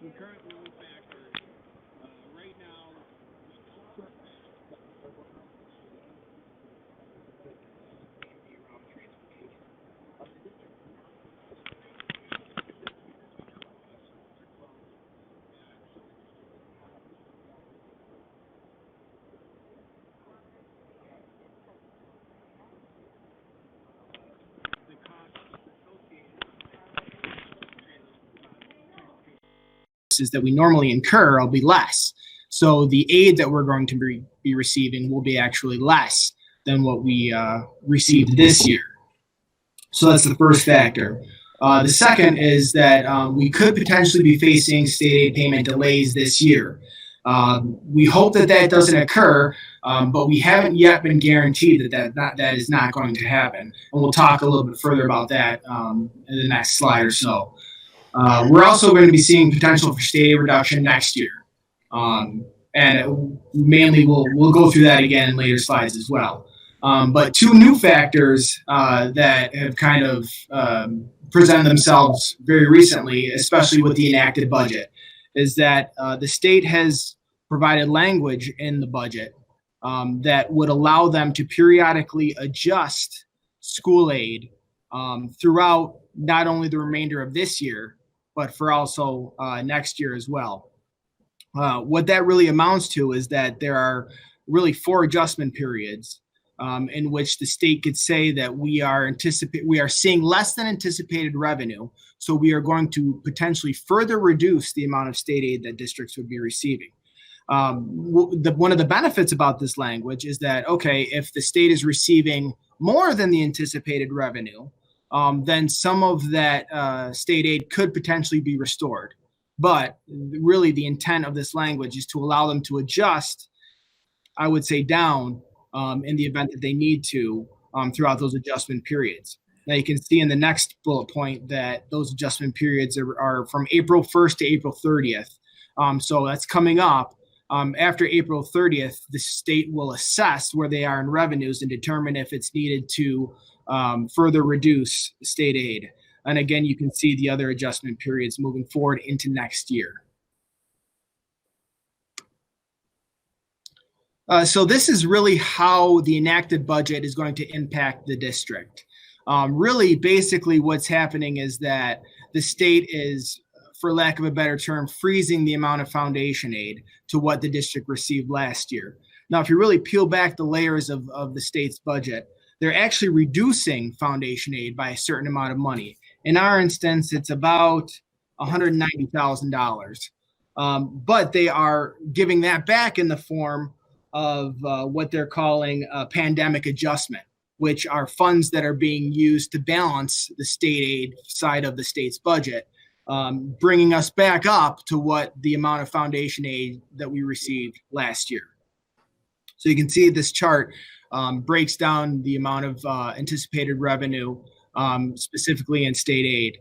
some current known factors. Right now, the costs associated that we normally incur will be less. So the aid that we're going to be receiving will be actually less than what we received this year. So that's the first factor. The second is that we could potentially be facing state aid payment delays this year. We hope that that doesn't occur, but we haven't yet been guaranteed that is not going to happen. And we'll talk a little bit further about that in the next slide or so. We're also going to be seeing potential for state aid reduction next year. And mainly we'll go through that again in later slides as well. But two new factors that have kind of presented themselves very recently, especially with the enacted budget, is that the state has provided language in the budget that would allow them to periodically adjust school aid throughout not only the remainder of this year, but for also next year as well. What that really amounts to is that there are really 4 adjustment periods in which the state could say that we are seeing less than anticipated revenue, so we are going to potentially further reduce the amount of state aid that districts would be receiving. One of the benefits about this language is that, okay, if the state is receiving more than the anticipated revenue, then some of that state aid could potentially be restored. But really the intent of this language is to allow them to adjust, I would say, down in the event that they need to throughout those adjustment periods. Now you can see in the next bullet point that those adjustment periods are from April 1st to April 30th. So that's coming up. After April 30th, the state will assess where they are in revenues and determine if it's needed to further reduce state aid. And again, you can see the other adjustment periods moving forward into next year. So this is really how the enacted budget is going to impact the district. Really, basically what's happening is that the state is, for lack of a better term, freezing the amount of foundation aid to what the district received last year. Now, if you really peel back the layers of the state's budget, they're actually reducing foundation aid by a certain amount of money. In our instance, it's about $190,000. But they are giving that back in the form of what they're calling a pandemic adjustment, which are funds that are being used to balance the state aid side of the state's budget, bringing us back up to what the amount of foundation aid that we received last year. So you can see this chart breaks down the amount of anticipated revenue, specifically in state aid.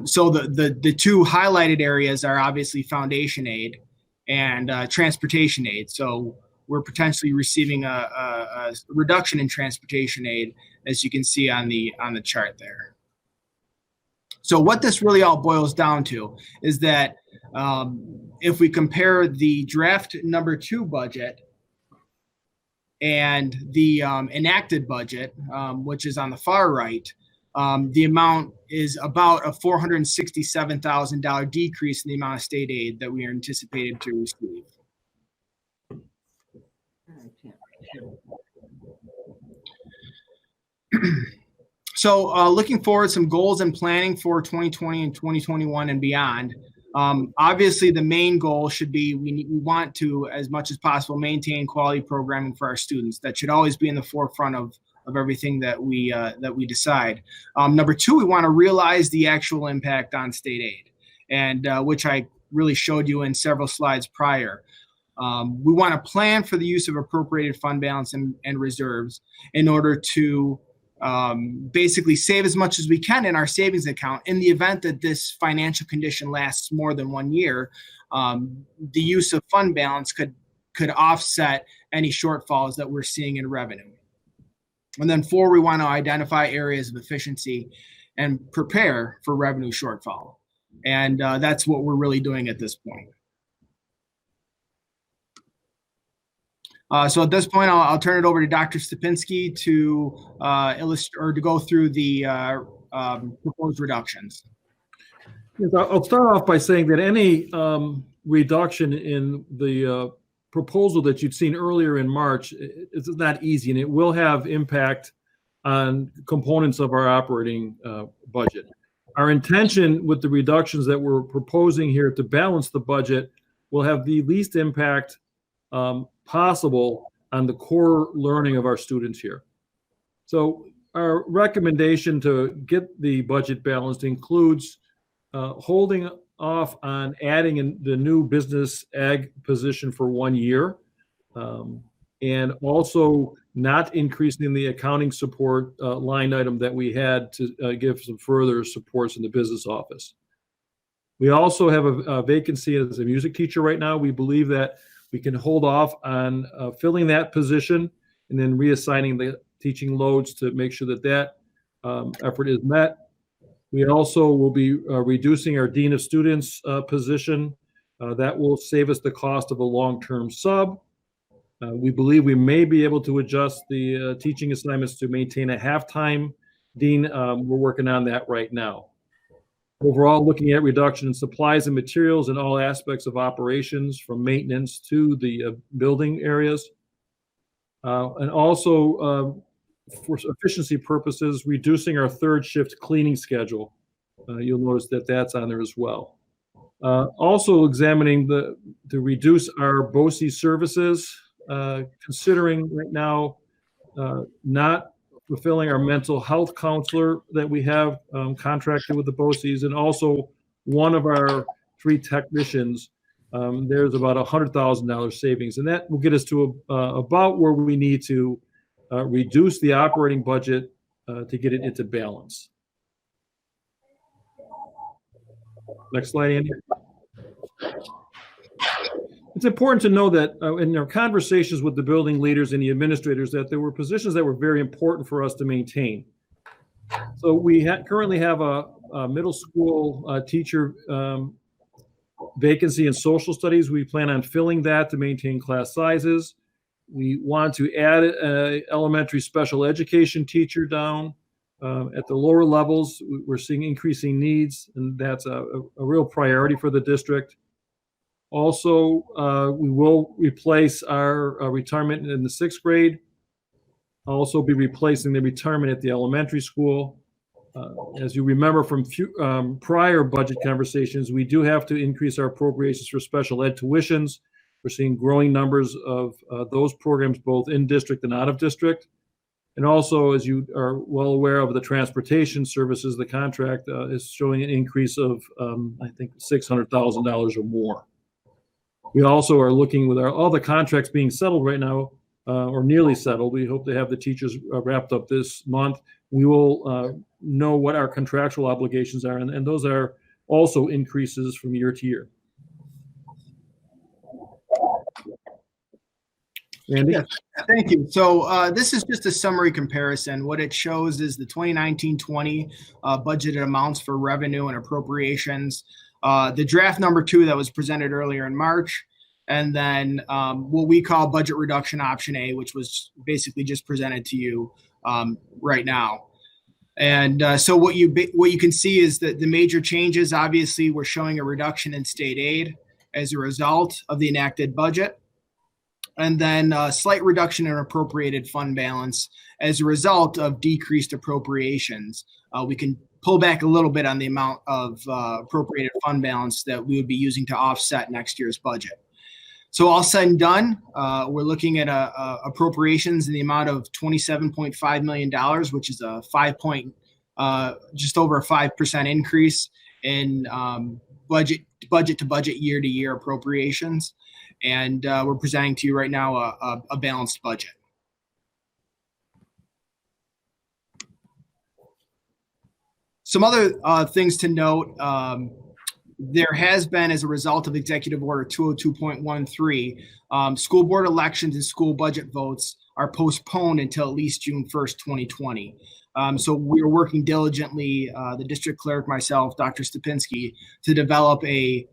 So the two highlighted areas are obviously foundation aid and transportation aid. So we're potentially receiving a reduction in transportation aid, as you can see on the chart there. So what this really all boils down to is that if we compare the draft number 2 budget and the enacted budget, which is on the far right, the amount is about a $467,000 decrease in the amount of state aid that we are anticipated to receive. So looking forward, some goals and planning for 2020 and 2021 and beyond. Obviously, the main goal should be we want to, as much as possible, maintain quality programming for our students. That should always be in the forefront of everything that we decide. Number 2, we want to realize the actual impact on state aid, and which I really showed you in several slides prior. We want to plan for the use of appropriated fund balance and reserves in order to basically save as much as we can in our savings account. In the event that this financial condition lasts more than 1 year, the use of fund balance could offset any shortfalls that we're seeing in revenue. And then 4, we want to identify areas of efficiency and prepare for revenue shortfall. And that's what we're really doing at this point. So at this point, I'll turn it over to Dr. Stupinski to illustrate or to go through the proposed reductions. Yes, I'll start off by saying that any reduction in the proposal that you'd seen earlier in March is not easy, and it will have impact on components of our operating budget. Our intention with the reductions that we're proposing here to balance the budget will have the least impact possible on the core learning of our students here. So our recommendation to get the budget balanced includes holding off on adding in the new business ag position for 1 year, and also not increasing the accounting support line item that we had to give some further supports in the business office. We also have a vacancy as a music teacher right now. We believe that we can hold off on filling that position and then reassigning the teaching loads to make sure that that effort is met. We also will be reducing our Dean of Students position. That will save us the cost of a long-term sub. We believe we may be able to adjust the teaching assignments to maintain a half-time dean. We're working on that right now. Overall, looking at reduction in supplies and materials in all aspects of operations, from maintenance to the building areas. And also, for efficiency purposes, reducing our third shift cleaning schedule. You'll notice that that's on there as well. Also examining to reduce our BOCES services, considering right now not fulfilling our mental health counselor that we have contracted with the BOCES, and also one of our 3 technicians. There's about $100,000 savings, and that will get us to about where we need to reduce the operating budget to get it into balance. Next slide, Andy. It's important to know that in our conversations with the building leaders and the administrators that there were positions that were very important for us to maintain. So we currently have a middle school teacher vacancy in social studies. We plan on filling that to maintain class sizes. We want to add an elementary special education teacher down. At the lower levels, we're seeing increasing needs, and that's a real priority for the district. Also, we will replace our retirement in the 6th grade. I'll also be replacing the retirement at the elementary school. As you remember from prior budget conversations, we do have to increase our appropriations for special ed tuitions. We're seeing growing numbers of those programs, both in district and out of district. And also, as you are well aware of, the transportation services, the contract is showing an increase of, I think, $600,000 or more. We also are looking with all the contracts being settled right now, or nearly settled. We hope to have the teachers wrapped up this month. We will know what our contractual obligations are, and those are also increases from year to year. Andy? Yes, thank you. So this is just a summary comparison. What it shows is the 2019-20 budgeted amounts for revenue and appropriations. The draft number 2 that was presented earlier in March, and then what we call budget reduction option A, which was basically just presented to you right now. And so what you can see is that the major changes, obviously, we're showing a reduction in state aid as a result of the enacted budget, and then a slight reduction in appropriated fund balance as a result of decreased appropriations. We can pull back a little bit on the amount of appropriated fund balance that we would be using to offset next year's budget. So all said and done, we're looking at appropriations in the amount of $27.5 million, which is a just over a 5% increase in budget to budget, year to year appropriations. And we're presenting to you right now a balanced budget. Some other things to note, there has been, as a result of Executive Order 202.13, school board elections and school budget votes are postponed until at least June 1st, 2020. So we're working diligently, the district clerk, myself, Dr. Stupinski, to develop a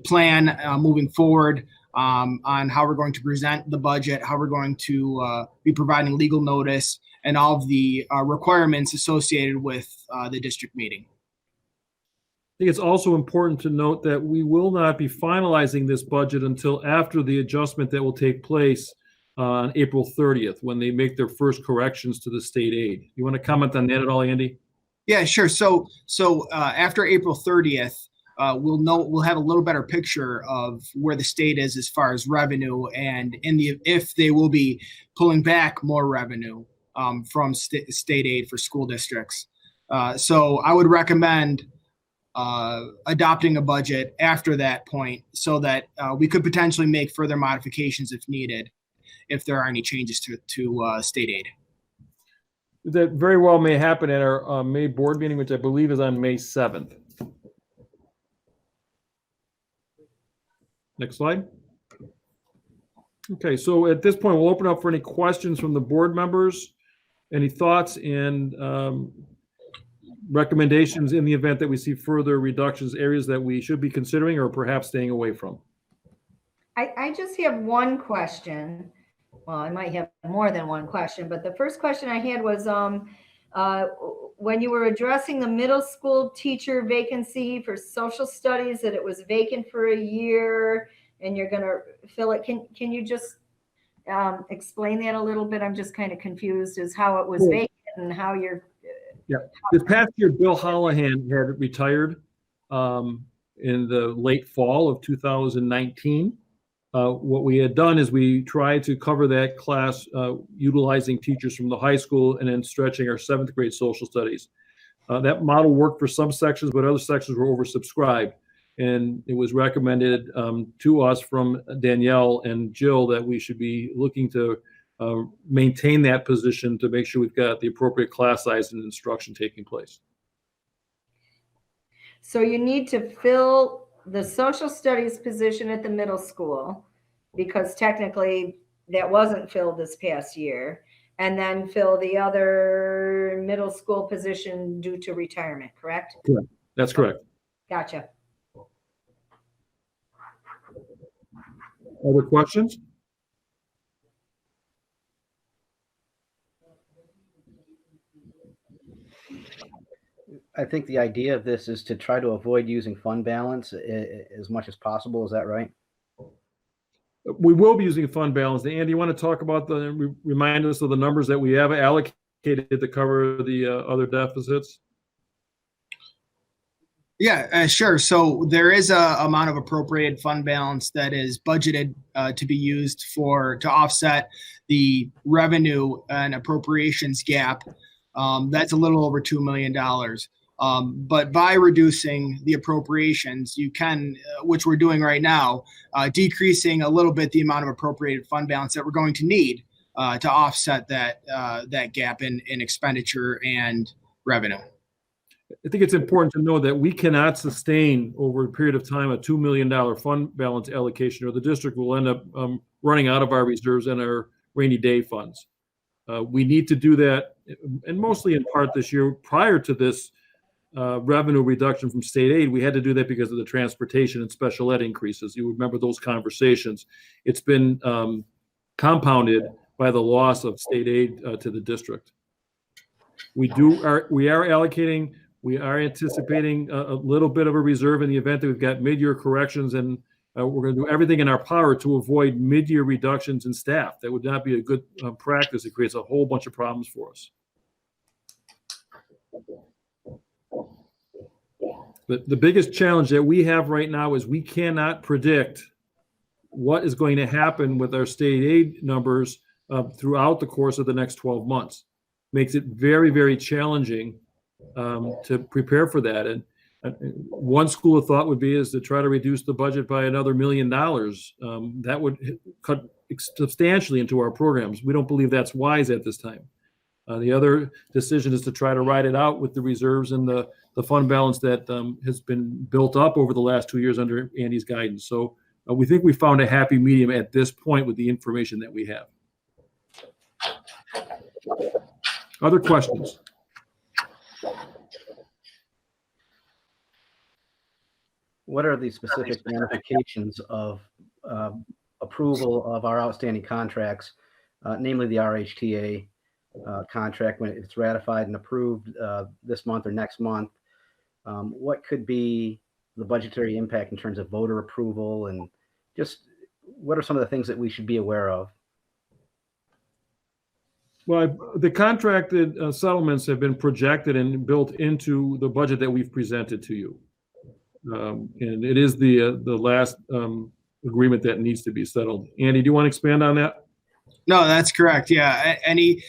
plan moving forward on how we're going to present the budget, how we're going to be providing legal notice, and all of the requirements associated with the district meeting. I think it's also important to note that we will not be finalizing this budget until after the adjustment that will take place on April 30th, when they make their first corrections to the state aid. You want to comment on that at all, Andy? Yeah, sure. So after April 30th, we'll have a little better picture of where the state is as far as revenue, and if they will be pulling back more revenue from state aid for school districts. So I would recommend adopting a budget after that point, so that we could potentially make further modifications if needed, if there are any changes to state aid. That very well may happen at our May board meeting, which I believe is on May 7th. Next slide. Okay, so at this point, we'll open up for any questions from the board members, any thoughts and recommendations in the event that we see further reductions, areas that we should be considering or perhaps staying away from. I just have one question. Well, I might have more than one question, but the first question I had was when you were addressing the middle school teacher vacancy for social studies, that it was vacant for a year and you're going to fill it. Can you just explain that a little bit? I'm just kind of confused as how it was vacant and how you're. Yeah, this past year, Bill Hollahan had retired in the late fall of 2019. What we had done is we tried to cover that class utilizing teachers from the high school and then stretching our 7th grade social studies. That model worked for some sections, but other sections were oversubscribed. And it was recommended to us from Danielle and Jill that we should be looking to maintain that position to make sure we've got the appropriate class size and instruction taking place. So you need to fill the social studies position at the middle school, because technically that wasn't filled this past year, and then fill the other middle school position due to retirement, correct? Correct. That's correct. Gotcha. Other questions? I think the idea of this is to try to avoid using fund balance as much as possible. Is that right? We will be using fund balance. Andy, you want to talk about remind us of the numbers that we have allocated to cover the other deficits? Yeah, sure. So there is a amount of appropriated fund balance that is budgeted to be used to offset the revenue and appropriations gap. That's a little over $2 million. But by reducing the appropriations, you can, which we're doing right now, decreasing a little bit the amount of appropriated fund balance that we're going to need to offset that gap in expenditure and revenue. I think it's important to know that we cannot sustain over a period of time a $2 million fund balance allocation, or the district will end up running out of our reserves and our rainy day funds. We need to do that, and mostly in part this year. Prior to this revenue reduction from state aid, we had to do that because of the transportation and special ed increases. You remember those conversations. It's been compounded by the loss of state aid to the district. We are allocating. We are anticipating a little bit of a reserve in the event that we've got mid-year corrections, and we're going to do everything in our power to avoid mid-year reductions in staff. That would not be a good practice. It creates a whole bunch of problems for us. The biggest challenge that we have right now is we cannot predict what is going to happen with our state aid numbers throughout the course of the next 12 months. Makes it very, very challenging to prepare for that. And one school of thought would be is to try to reduce the budget by another $1 million. That would cut substantially into our programs. We don't believe that's wise at this time. The other decision is to try to ride it out with the reserves and the fund balance that has been built up over the last 2 years under Andy's guidance. So we think we found a happy medium at this point with the information that we have. Other questions? What are the specific ramifications of approval of our outstanding contracts, namely the RHTA contract when it's ratified and approved this month or next month? What could be the budgetary impact in terms of voter approval, and just what are some of the things that we should be aware of? Well, the contracted settlements have been projected and built into the budget that we've presented to you. And it is the last agreement that needs to be settled. Andy, do you want to expand on that? No, that's correct. Yeah. Any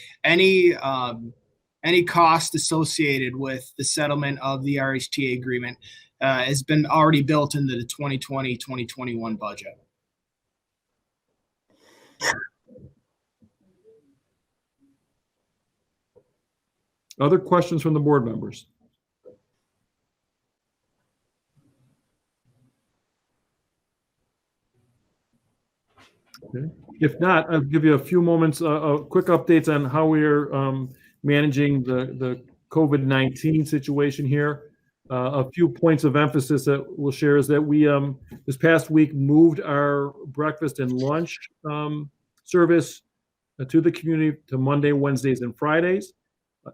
cost associated with the settlement of the RHTA agreement has been already built into the 2020-2021 budget. Other questions from the board members? Okay. If not, I'll give you a few moments, quick updates on how we are managing the COVID-19 situation here. A few points of emphasis that we'll share is that we this past week moved our breakfast and lunch service to the community to Monday, Wednesdays, and Fridays.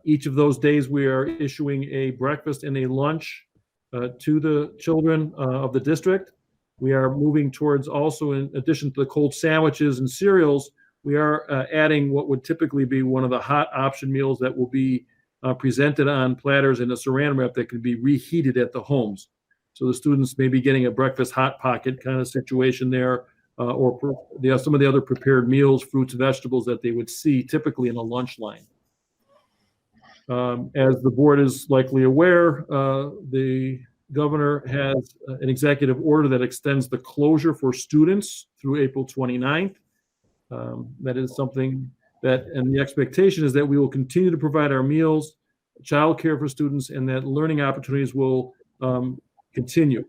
Each of those days we are issuing a breakfast and a lunch to the children of the district. We are moving towards also, in addition to the cold sandwiches and cereals, we are adding what would typically be one of the hot option meals that will be presented on platters in a saran wrap that can be reheated at the homes. So the students may be getting a breakfast hot pocket kind of situation there, or some of the other prepared meals, fruits, vegetables that they would see typically in a lunch line. As the board is likely aware, the governor has an executive order that extends the closure for students through April 29th. That is something that, and the expectation is that we will continue to provide our meals, childcare for students, and that learning opportunities will continue.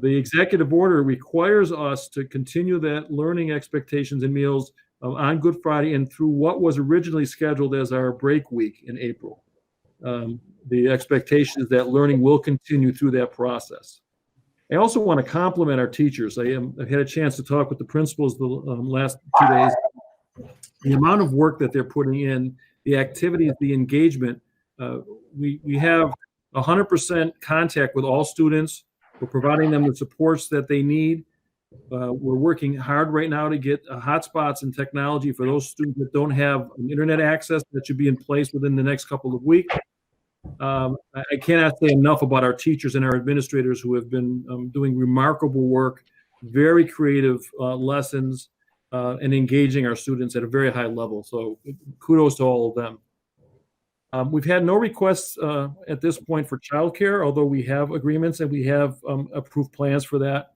The executive order requires us to continue that learning expectations and meals on Good Friday and through what was originally scheduled as our break week in April. The expectation is that learning will continue through that process. I also want to compliment our teachers. I've had a chance to talk with the principals the last 2 days. The amount of work that they're putting in, the activities, the engagement, we have 100% contact with all students. We're providing them the supports that they need. We're working hard right now to get hotspots and technology for those students that don't have internet access. That should be in place within the next couple of weeks. I cannot say enough about our teachers and our administrators who have been doing remarkable work, very creative lessons, and engaging our students at a very high level. So kudos to all of them. We've had no requests at this point for childcare, although we have agreements and we have approved plans for that.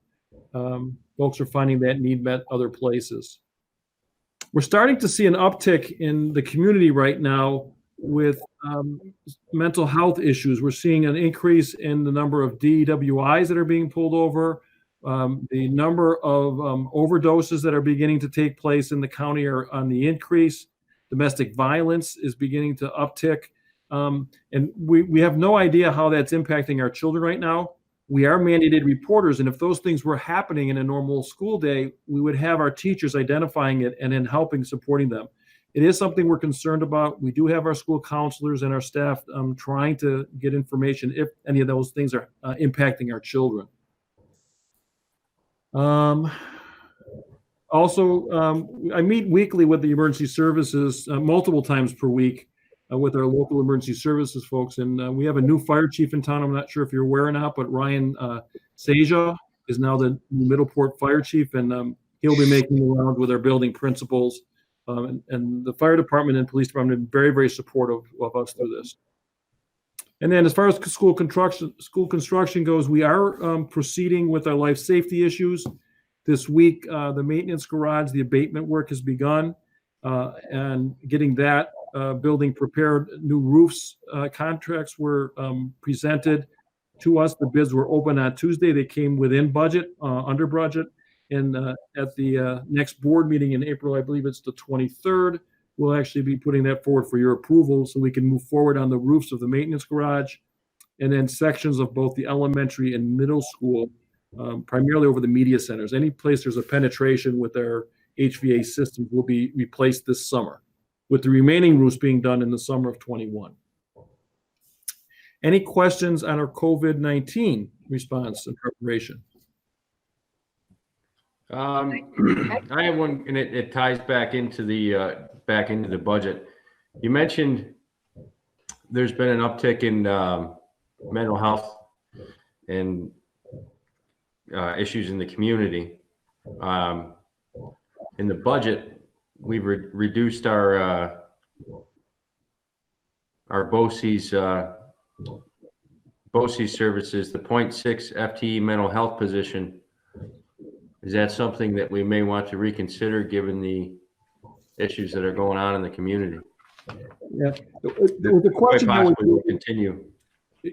Folks are finding that need met other places. We're starting to see an uptick in the community right now with mental health issues. We're seeing an increase in the number of DWIs that are being pulled over. The number of overdoses that are beginning to take place in the county are on the increase. Domestic violence is beginning to uptick. And we have no idea how that's impacting our children right now. We are mandated reporters, and if those things were happening in a normal school day, we would have our teachers identifying it and then helping, supporting them. It is something we're concerned about. We do have our school counselors and our staff trying to get information if any of those things are impacting our children. Also, I meet weekly with the emergency services multiple times per week with our local emergency services folks. And we have a new fire chief in town. I'm not sure if you're aware or not, but Ryan Seja is now the Middleport fire chief, and he'll be making the rounds with our building principals. And the fire department and police department have been very, very supportive of us through this. And then as far as school construction goes, we are proceeding with our life safety issues. This week, the maintenance garage, the abatement work has begun, and getting that building prepared. New roofs contracts were presented to us. The bids were open on Tuesday. They came within budget, under budget. And at the next board meeting in April, I believe it's the 23rd, we'll actually be putting that forward for your approval so we can move forward on the roofs of the maintenance garage and then sections of both the elementary and middle school, primarily over the media centers. Any place there's a penetration with our HVA systems will be replaced this summer, with the remaining roofs being done in the summer of 21. Any questions on our COVID-19 response and preparation? I have one, and it ties back into the budget. You mentioned there's been an uptick in mental health and issues in the community. In the budget, we've reduced our BOCES services, the 0.6 FTE mental health position. Is that something that we may want to reconsider given the issues that are going on in the community? Yeah, the question quite possibly will continue.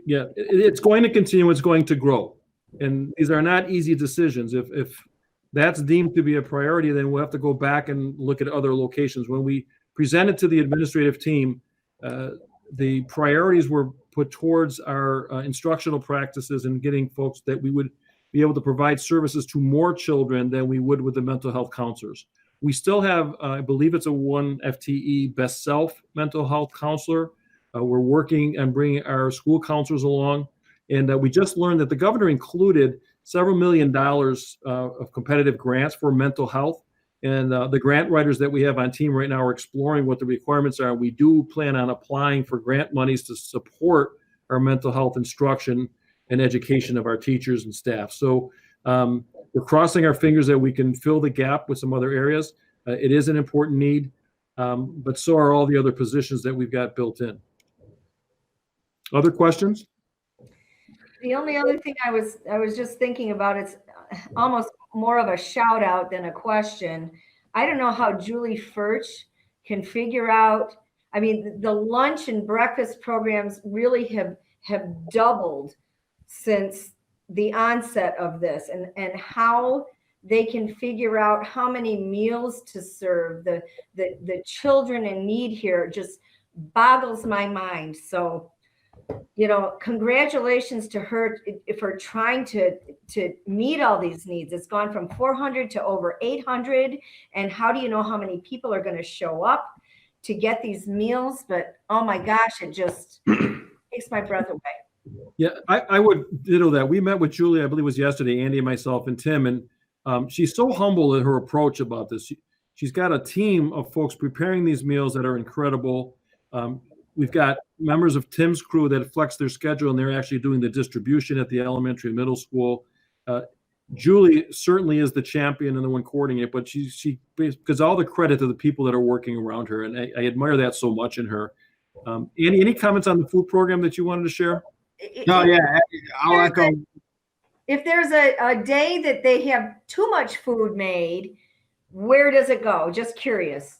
Yeah, it's going to continue. It's going to grow, and these are not easy decisions. If that's deemed to be a priority, then we'll have to go back and look at other locations. When we presented to the administrative team, the priorities were put towards our instructional practices and getting folks that we would be able to provide services to more children than we would with the mental health counselors. We still have, I believe it's a 1 FTE best self mental health counselor. We're working on bringing our school counselors along. And we just learned that the governor included several $1 million of competitive grants for mental health. And the grant writers that we have on team right now are exploring what the requirements are. We do plan on applying for grant monies to support our mental health instruction and education of our teachers and staff. So we're crossing our fingers that we can fill the gap with some other areas. It is an important need, but so are all the other positions that we've got built in. Other questions? The only other thing I was just thinking about, it's almost more of a shout out than a question. I don't know how Julie Furch can figure out, I mean, the lunch and breakfast programs really have doubled since the onset of this, and how they can figure out how many meals to serve the children in need here just boggles my mind. So, you know, congratulations to her for trying to meet all these needs. It's gone from 400 to over 800. And how do you know how many people are going to show up to get these meals? But oh my gosh, it just takes my breath away. Yeah, I would ditto that. We met with Julie, I believe it was yesterday, Andy, myself, and Tim, and she's so humble in her approach about this. She's got a team of folks preparing these meals that are incredible. We've got members of Tim's crew that flex their schedule, and they're actually doing the distribution at the elementary and middle school. Julie certainly is the champion and the one coordinating it, but she gives all the credit to the people that are working around her, and I admire that so much in her. Andy, any comments on the food program that you wanted to share? No, yeah, I'll echo. If there's a day that they have too much food made, where does it go? Just curious.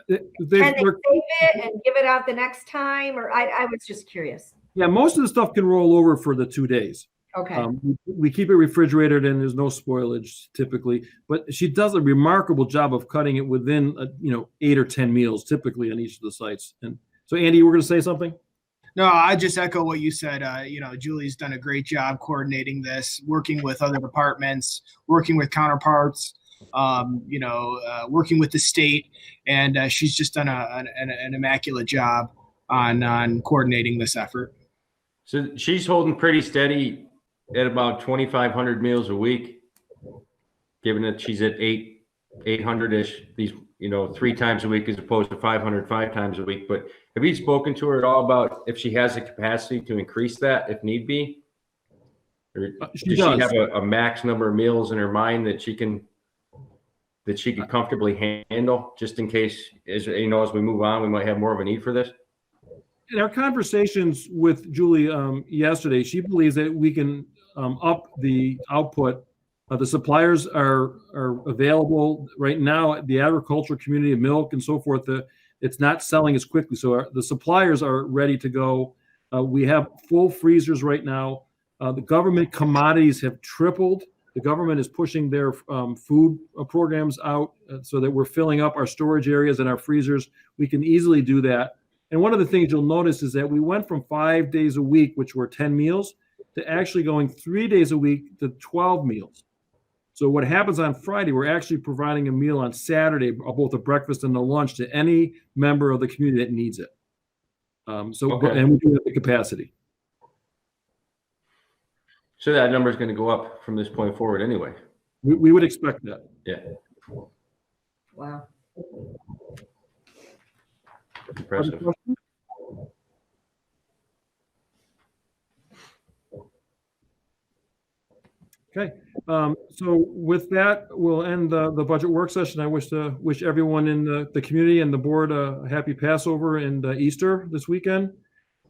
Can they save it and give it out the next time? Or I was just curious. Yeah, most of the stuff can roll over for the 2 days. Okay. We keep it refrigerated and there's no spoilage typically, but she does a remarkable job of cutting it within 8 or 10 meals typically on each of the sites. And so, Andy, you were going to say something? No, I just echo what you said. Julie's done a great job coordinating this, working with other departments, working with counterparts, working with the state, and she's just done an immaculate job on coordinating this effort. So she's holding pretty steady at about 2,500 meals a week, given that she's at 800-ish, these 3 times a week as opposed to 500 5 times a week. But have you spoken to her at all about if she has the capacity to increase that if need be? Or does she have a max number of meals in her mind that she can comfortably handle, just in case, as we move on, we might have more of a need for this? In our conversations with Julie yesterday, she believes that we can up the output. The suppliers are available right now. The agricultural community of milk and so forth, it's not selling as quickly. So the suppliers are ready to go. We have full freezers right now. The government commodities have tripled The government is pushing their food programs out so that we're filling up our storage areas and our freezers. We can easily do that. And one of the things you'll notice is that we went from 5 days a week, which were 10 meals, to actually going 3 days a week to 12 meals. So what happens on Friday, we're actually providing a meal on Saturday, both a breakfast and a lunch, to any member of the community that needs it. Okay. And we do have the capacity. So that number is going to go up from this point forward anyway. We would expect that. Yeah. Wow. Impressive. Okay, so with that, we'll end the budget work session. I wish everyone in the community and the board a happy Passover and Easter this weekend.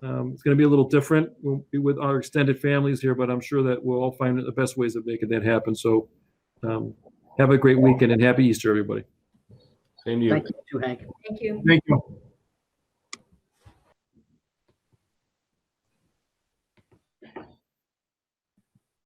It's going to be a little different. We'll be with our extended families here, but I'm sure that we'll all find the best ways of making that happen. So have a great weekend and happy Easter, everybody. Same to you. Thank you, Hank. Thank you. Thank you.